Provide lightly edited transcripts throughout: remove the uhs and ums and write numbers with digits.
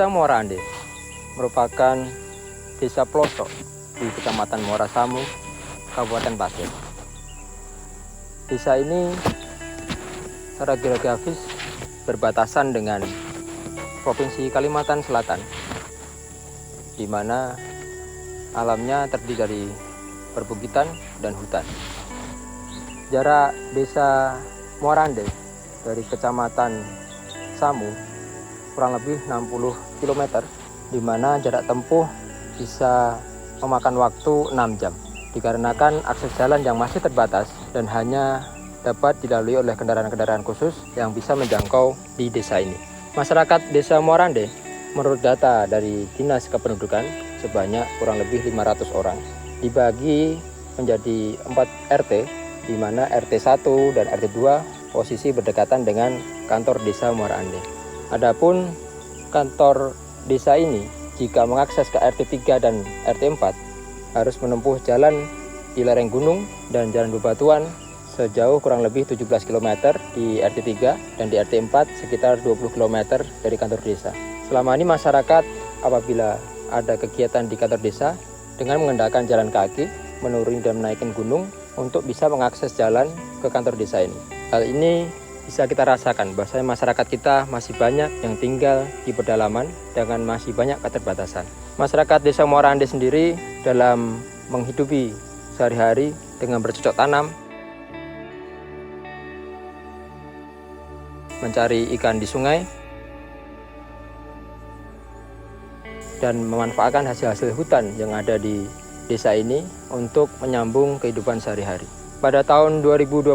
Desa Muara Ande merupakan desa pelosok di Kecamatan Muara Samu, Kabupaten Pasir. Desa ini secara geografis berbatasan dengan Provinsi Kalimantan Selatan, di mana alamnya terdiri dari perbukitan dan hutan. Jarak Desa Muara Ande dari Kecamatan Samu kurang lebih 60 km, di mana jarak tempuh bisa memakan waktu 6 jam. Dikarenakan akses jalan yang masih terbatas dan hanya dapat dilalui oleh kendaraan-kendaraan khusus yang bisa menjangkau di desa ini. Masyarakat Desa Muara Ande menurut data dari Dinas Kependudukan sebanyak kurang lebih 500 orang. Dibagi menjadi 4 RT, di mana RT 1 dan RT 2 posisi berdekatan dengan kantor Desa Muara Ande. Adapun kantor desa ini jika mengakses ke RT 3 dan RT 4 harus menempuh jalan di lereng gunung dan jalan bebatuan sejauh kurang lebih 17 km di RT 3 dan di RT 4 sekitar 20 km dari kantor desa. Selama ini masyarakat apabila ada kegiatan di kantor desa dengan menggunakan jalan kaki, menuruni dan menaikkan gunung untuk bisa mengakses jalan ke kantor desa ini. Hal ini bisa kita rasakan bahwasanya masyarakat kita masih banyak yang tinggal di pedalaman dengan masih banyak keterbatasan. Masyarakat Desa Muara Ande sendiri dalam menghidupi sehari-hari dengan bercocok tanam, mencari ikan di sungai, dan memanfaatkan hasil-hasil hutan yang ada di desa ini untuk menyambung kehidupan sehari-hari. Pada tahun 2022,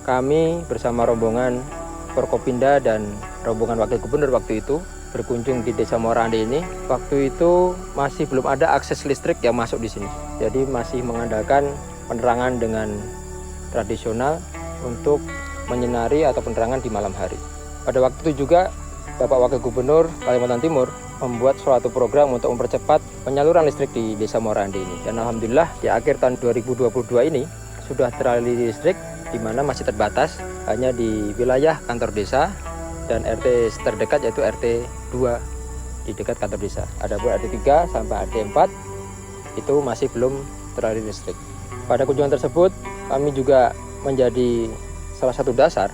kami bersama rombongan Forkopimda dan rombongan Wakil Gubernur waktu itu berkunjung di Desa Muara Ande ini. Waktu itu masih belum ada akses listrik yang masuk di sini. Jadi masih mengandalkan penerangan dengan tradisional untuk menyinari atau penerangan di malam hari. Pada waktu itu juga Bapak Wakil Gubernur Kalimantan Timur membuat suatu program untuk mempercepat penyaluran listrik di Desa Muara Ande ini. Dan alhamdulillah di akhir tahun 2022 ini sudah teraliri listrik, di mana masih terbatas hanya di wilayah kantor desa dan RT terdekat yaitu RT 2 di dekat kantor desa. Adapun RT 3 sampai RT 4 itu masih belum teraliri listrik. Pada kunjungan tersebut kami juga menjadi salah satu dasar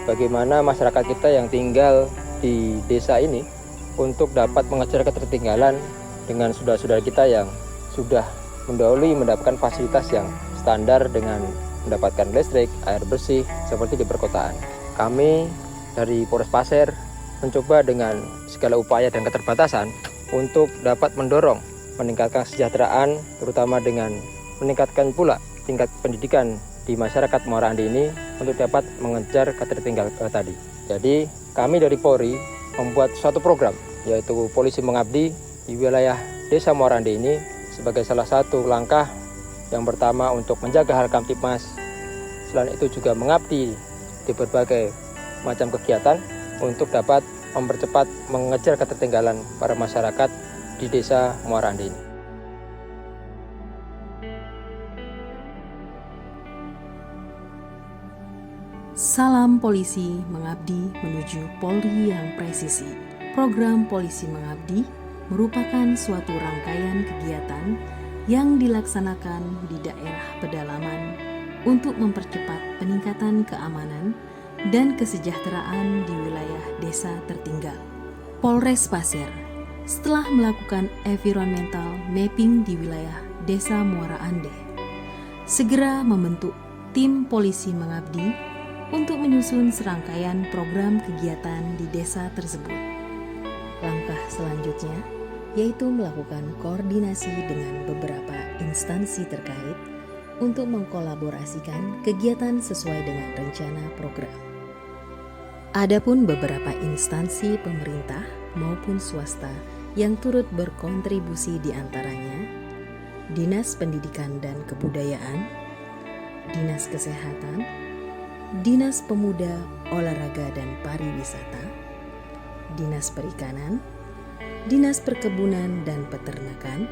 bagaimana masyarakat kita yang tinggal di desa ini untuk dapat mengejar ketertinggalan dengan saudara-saudara kita yang sudah mendahului mendapatkan fasilitas yang standar dengan mendapatkan listrik, air bersih seperti di perkotaan. Kami dari Polres Pasir mencoba dengan segala upaya dan keterbatasan untuk dapat mendorong meningkatkan kesejahteraan, terutama dengan meningkatkan pula tingkat pendidikan di masyarakat Muara Ande ini untuk dapat mengejar ketertinggalan tadi. Jadi kami dari Polri membuat suatu program yaitu Polisi Mengabdi di wilayah Desa Muara Ande ini sebagai salah satu langkah yang pertama untuk menjaga hal Kamtibmas. Selain itu juga mengabdi di berbagai macam kegiatan untuk dapat mempercepat mengejar ketertinggalan para masyarakat di Desa Muara Ande ini. Salam Polisi Mengabdi menuju Polri yang presisi. Program Polisi Mengabdi merupakan suatu rangkaian kegiatan yang dilaksanakan di daerah pedalaman untuk mempercepat peningkatan keamanan dan kesejahteraan di wilayah desa tertinggal. Polres Pasir setelah melakukan environmental mapping di wilayah Desa Muara Ande, segera membentuk tim Polisi Mengabdi untuk menyusun serangkaian program kegiatan di desa tersebut. Langkah selanjutnya yaitu melakukan koordinasi dengan beberapa instansi terkait untuk mengkolaborasikan kegiatan sesuai dengan rencana program. Adapun beberapa instansi pemerintah maupun swasta yang turut berkontribusi diantaranya Dinas Pendidikan dan Kebudayaan, Dinas Kesehatan, Dinas Pemuda, Olahraga dan Pariwisata, Dinas Perikanan, Dinas Perkebunan dan Peternakan,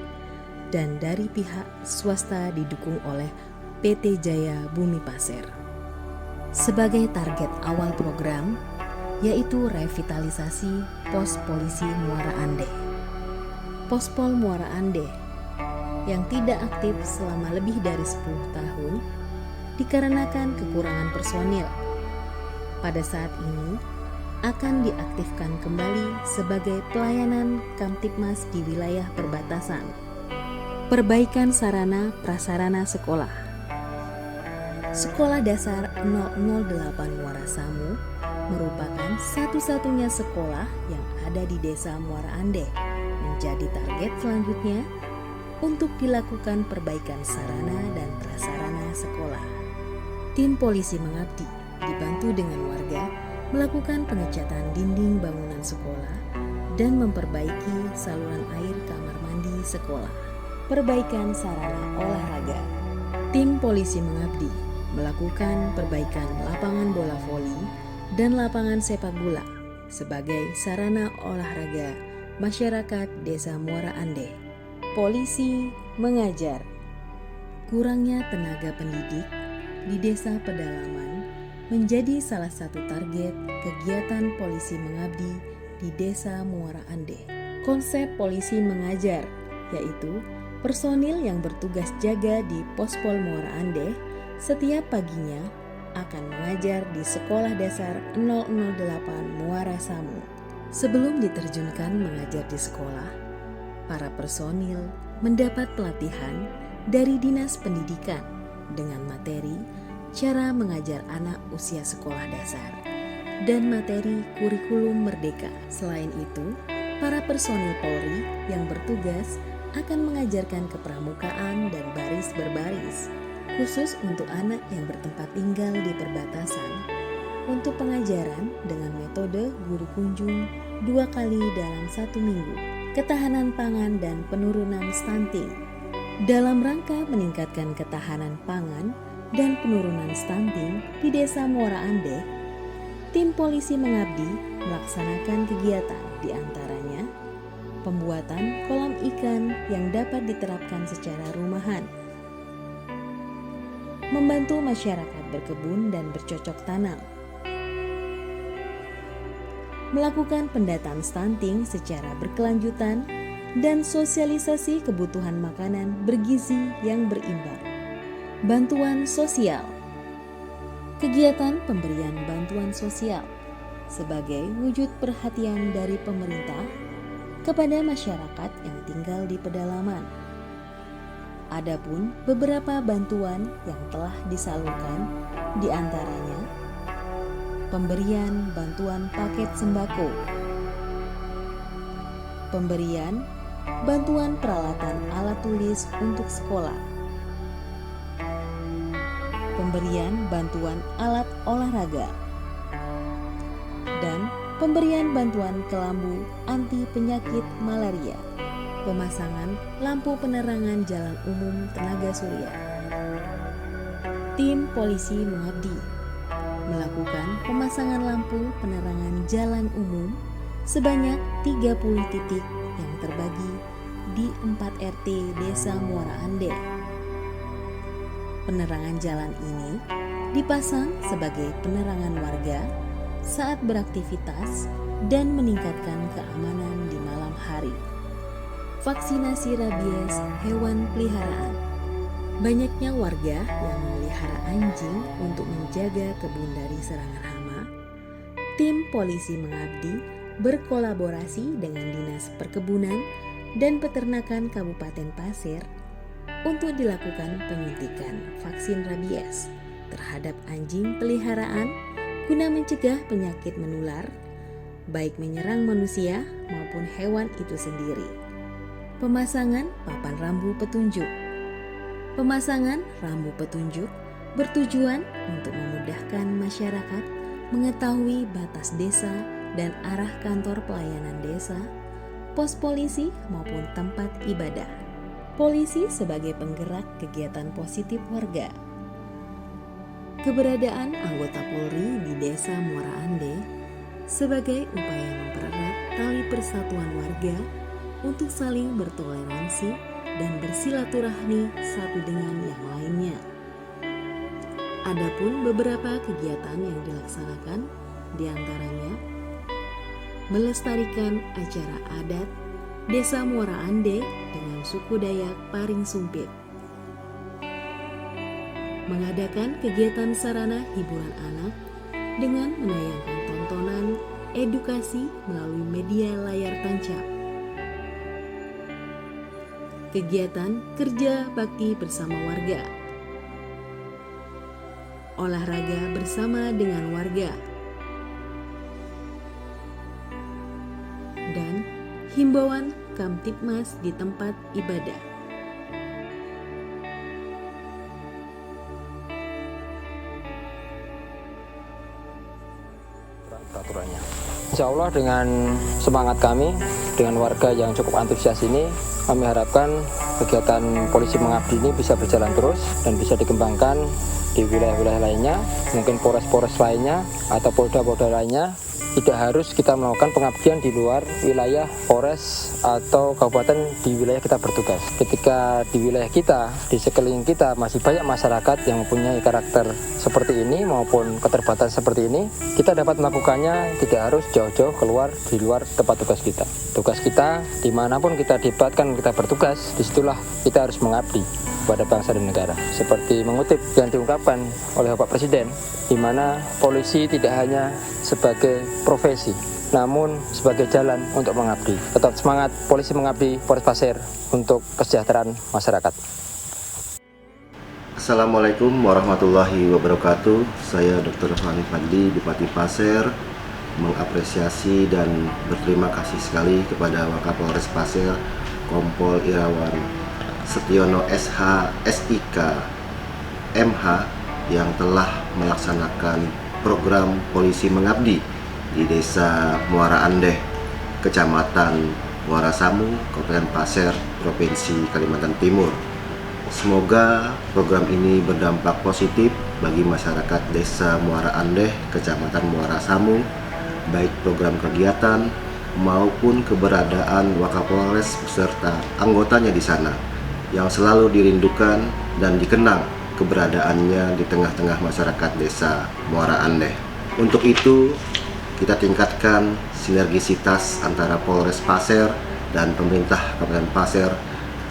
dan dari pihak swasta didukung oleh PT Jaya Bumi Pasir. Sebagai target awal program, yaitu revitalisasi Pos Polisi Muara Ande. Pospol Muara Ande yang tidak aktif selama lebih dari 10 tahun dikarenakan kekurangan personil. Pada saat ini akan diaktifkan kembali sebagai pelayanan Kamtibmas di wilayah perbatasan. Perbaikan sarana prasarana sekolah. Sekolah Dasar 008 Muara Samu merupakan satu-satunya sekolah yang ada di Desa Muara Ande, menjadi target selanjutnya untuk dilakukan perbaikan sarana dan prasarana sekolah. Tim polisi mengabdi dibantu dengan warga melakukan pengecatan dinding bangunan sekolah dan memperbaiki saluran air kamar mandi sekolah. Perbaikan sarana olahraga. Tim polisi mengabdi melakukan perbaikan lapangan bola voli dan lapangan sepak bola sebagai sarana olahraga masyarakat Desa Muara Ande. Polisi mengajar. Kurangnya tenaga pendidik di desa pedalaman menjadi salah satu target kegiatan polisi mengabdi di Desa Muara Ande. Konsep polisi mengajar yaitu personil yang bertugas jaga di Pospol Muara Ande setiap paginya akan mengajar di Sekolah Dasar 008 Muara Samu. Sebelum diterjunkan mengajar di sekolah, para personil mendapat pelatihan dari Dinas Pendidikan dengan materi cara mengajar anak usia sekolah dasar dan materi kurikulum merdeka. Selain itu, para personil Polri yang bertugas akan mengajarkan kepramukaan dan baris berbaris, khusus untuk anak yang bertempat tinggal di perbatasan, untuk pengajaran dengan metode guru kunjung 2 kali dalam 1 minggu, ketahanan pangan dan penurunan stunting. Dalam rangka meningkatkan ketahanan pangan dan penurunan stunting di Desa Muara Ande, tim polisi mengabdi melaksanakan kegiatan diantaranya pembuatan kolam ikan yang dapat diterapkan secara rumahan, membantu masyarakat berkebun dan bercocok tanam, melakukan pendataan stunting secara berkelanjutan, dan sosialisasi kebutuhan makanan bergizi yang berimbang. Bantuan sosial. Kegiatan pemberian bantuan sosial sebagai wujud perhatian dari pemerintah kepada masyarakat yang tinggal di pedalaman. Adapun beberapa bantuan yang telah disalurkan, diantaranya pemberian bantuan paket sembako, pemberian bantuan peralatan alat tulis untuk sekolah, pemberian bantuan alat olahraga, dan pemberian bantuan kelambu anti penyakit malaria. Pemasangan lampu penerangan jalan umum tenaga surya. Tim polisi mengabdi melakukan pemasangan lampu penerangan jalan umum sebanyak 30 titik yang terbagi di 4 RT Desa Muara Ande. Penerangan jalan ini dipasang sebagai penerangan warga saat beraktivitas dan meningkatkan keamanan di malam hari. Vaksinasi rabies hewan peliharaan. Banyaknya warga yang memelihara anjing untuk menjaga kebun dari serangan hama. Tim polisi mengabdi berkolaborasi dengan Dinas Perkebunan dan Peternakan Kabupaten Pasir untuk dilakukan penyuntikan vaksin rabies terhadap anjing peliharaan guna mencegah penyakit menular baik menyerang manusia maupun hewan itu sendiri. Pemasangan papan rambu petunjuk. Pemasangan rambu petunjuk bertujuan untuk memudahkan masyarakat mengetahui batas desa dan arah kantor pelayanan desa, pos polisi maupun tempat ibadah. Polisi sebagai penggerak kegiatan positif warga. Keberadaan anggota Polri di Desa Muara Ande sebagai upaya mempererat tali persatuan warga untuk saling bertoleransi dan bersilaturahmi satu dengan yang lainnya. Adapun beberapa kegiatan yang dilaksanakan, diantaranya melestarikan acara adat Desa Muara Ande dengan suku Dayak Paring Sumpit. Mengadakan kegiatan sarana hiburan anak dengan menayangkan tontonan edukasi melalui media layar tancap. Kegiatan kerja bakti bersama warga. Olahraga bersama dengan warga. Dan himbauan Kamtibmas di tempat ibadah. Peraturannya. Insya Allah dengan semangat kami, dengan warga yang cukup antusias ini, kami harapkan kegiatan polisi mengabdi ini bisa berjalan terus dan bisa dikembangkan di wilayah-wilayah lainnya, mungkin polres-polres lainnya atau polda-polda lainnya. Tidak harus kita melakukan pengabdian di luar wilayah polres atau kabupaten di wilayah kita bertugas. Ketika di wilayah kita, di sekeliling kita masih banyak masyarakat yang mempunyai karakter seperti ini maupun keterbatasan seperti ini, kita dapat melakukannya tidak harus jauh-jauh keluar di luar tempat tugas kita. Tugas kita dimanapun kita dilibatkan kita bertugas, disitulah kita harus mengabdi kepada bangsa dan negara. Seperti mengutip yang diungkapkan oleh Bapak Presiden, di mana polisi tidak hanya sebagai profesi, namun sebagai jalan untuk mengabdi. Tetap semangat polisi mengabdi Polres Pasir untuk kesejahteraan masyarakat. Assalamualaikum warahmatullahi wabarakatuh. Saya Dr. Fani Fadli, Bupati Pasir, mengapresiasi dan berterima kasih sekali kepada Wakapolres Pasir, Kompol Irawan Setiono SH, SIK, MH yang telah melaksanakan program polisi mengabdi di Desa Muara Ande, Kecamatan Muara Samu, Kabupaten Pasir, Provinsi Kalimantan Timur. Semoga program ini berdampak positif bagi masyarakat Desa Muara Ande, Kecamatan Muara Samu, baik program kegiatan maupun keberadaan Wakapolres beserta anggotanya di sana yang selalu dirindukan dan dikenang keberadaannya di tengah-tengah masyarakat Desa Muara Ande. Untuk itu, kita tingkatkan sinergisitas antara Polres Pasir dan pemerintah Kabupaten Pasir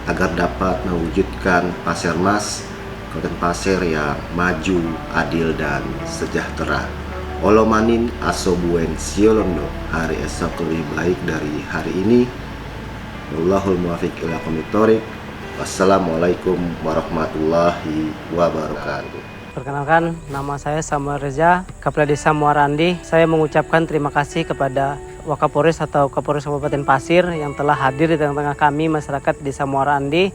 agar dapat mewujudkan Pasirmas Kabupaten Pasir yang maju, adil, dan sejahtera. Olomanin asobuen siolondo, hari esok lebih baik dari hari ini. Wallahul muwaffiq ila aqwamit thoriq. Wassalamualaikum warahmatullahi wabarakatuh. Perkenalkan, nama saya Samuel Reza, Kepala Desa Muara Ande. Saya mengucapkan terima kasih kepada Wakapolres atau Kapolres Kabupaten Pasir yang telah hadir di tengah-tengah kami masyarakat Desa Muara Ande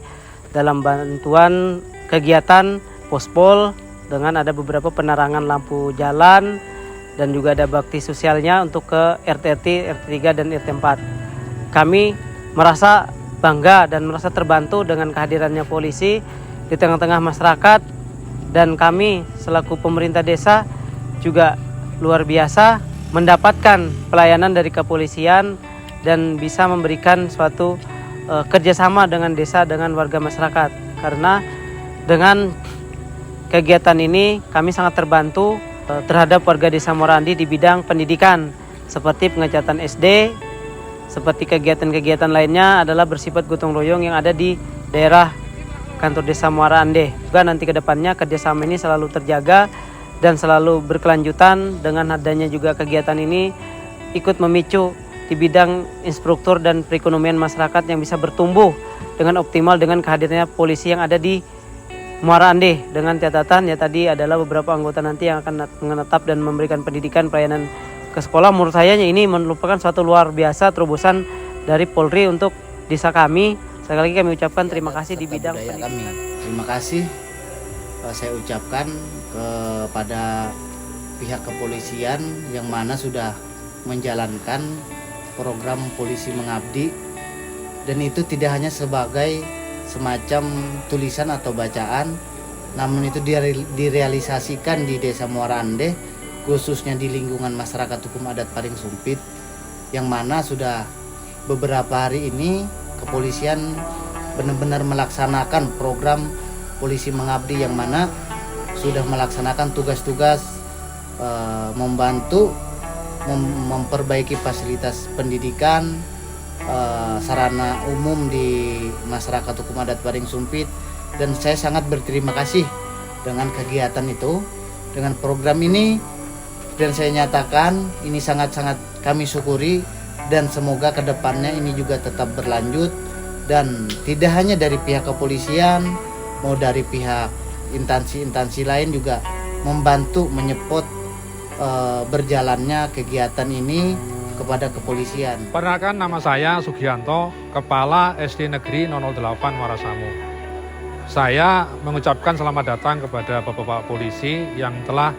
dalam bantuan kegiatan pospol dengan ada beberapa penerangan lampu jalan dan juga ada bakti sosialnya untuk ke RT 3 dan RT 4. Kami merasa bangga dan merasa terbantu dengan kehadirannya polisi di tengah-tengah masyarakat, dan kami selaku pemerintah desa juga luar biasa mendapatkan pelayanan dari kepolisian dan bisa memberikan suatu kerjasama dengan desa dengan warga masyarakat. Karena dengan kegiatan ini kami sangat terbantu terhadap warga Desa Muara Ande di bidang pendidikan seperti pengecatan SD. Seperti kegiatan-kegiatan lainnya adalah bersifat gotong royong yang ada di daerah kantor Desa Muara Ande. Juga nanti ke depannya kerjasama ini selalu terjaga dan selalu berkelanjutan. Dengan adanya juga kegiatan ini ikut memicu di bidang instruktur dan perekonomian masyarakat yang bisa bertumbuh dengan optimal dengan kehadirannya polisi yang ada di Muara Ande. Dengan catatan ya tadi adalah beberapa anggota nanti yang akan menetap dan memberikan pendidikan pelayanan ke sekolah. Menurut saya ini merupakan suatu luar biasa terobosan dari Polri untuk desa kami. Sekali lagi kami ucapkan terima kasih di bidang kami. Terima kasih saya ucapkan kepada pihak kepolisian yang mana sudah menjalankan program polisi mengabdi, dan itu tidak hanya sebagai semacam tulisan atau bacaan, namun itu direalisasikan di Desa Muara Ande, khususnya di lingkungan masyarakat hukum adat Paring Sumpit, yang mana sudah beberapa hari ini kepolisian benar-benar melaksanakan program polisi mengabdi, yang mana sudah melaksanakan tugas-tugas membantu memperbaiki fasilitas pendidikan, sarana umum di masyarakat hukum adat Waring Sumpit, dan saya sangat berterima kasih dengan kegiatan itu, dengan program ini, dan saya nyatakan ini sangat-sangat kami syukuri, dan semoga kedepannya ini juga tetap berlanjut, dan tidak hanya dari pihak kepolisian, mau dari pihak instansi-instansi lain juga membantu menyepot berjalannya kegiatan ini kepada kepolisian. Perkenalkan, nama saya Sugianto, Kepala SD Negeri 008 Warasamu. Saya mengucapkan selamat datang kepada Bapak-Bapak polisi yang telah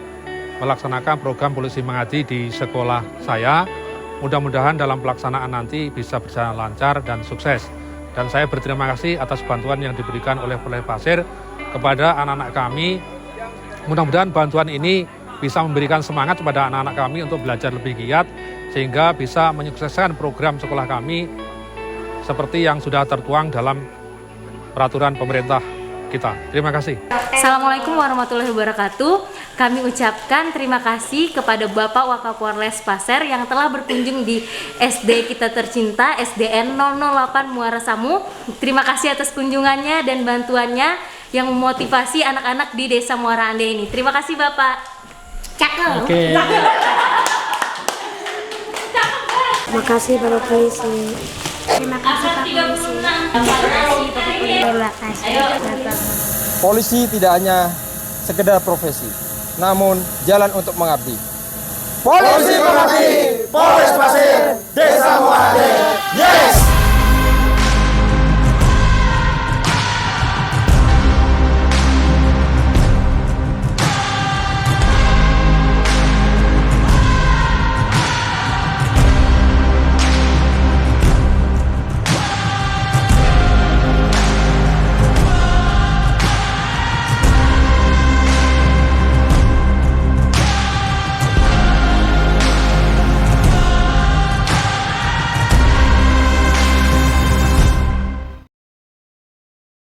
melaksanakan program polisi mengabdi di sekolah saya. Mudah-mudahan dalam pelaksanaan nanti bisa berjalan lancar dan sukses. Dan saya berterima kasih atas bantuan yang diberikan oleh Polres Pasir kepada anak-anak kami. Mudah-mudahan bantuan ini bisa memberikan semangat kepada anak-anak kami untuk belajar lebih giat, sehingga bisa menyukseskan program sekolah kami seperti yang sudah tertuang dalam peraturan pemerintah kita. Terima kasih. Assalamualaikum warahmatullahi wabarakatuh. Kami ucapkan terima kasih kepada Bapak Wakapolres Pasir yang telah berkunjung di SD kita tercinta, SDN 008 Muara Samu. Terima kasih atas kunjungannya dan bantuannya yang memotivasi anak-anak di Desa Muara Ande ini. Terima kasih Bapak. Cakep. Oke. Terima kasih Bapak Polisi. Terima kasih Pak Polisi. Terima kasih Bapak. Polisi tidak hanya sekedar profesi, namun jalan untuk mengabdi. Polisi mengabdi, Polres Pasir, Desa Muara Ande. Yes!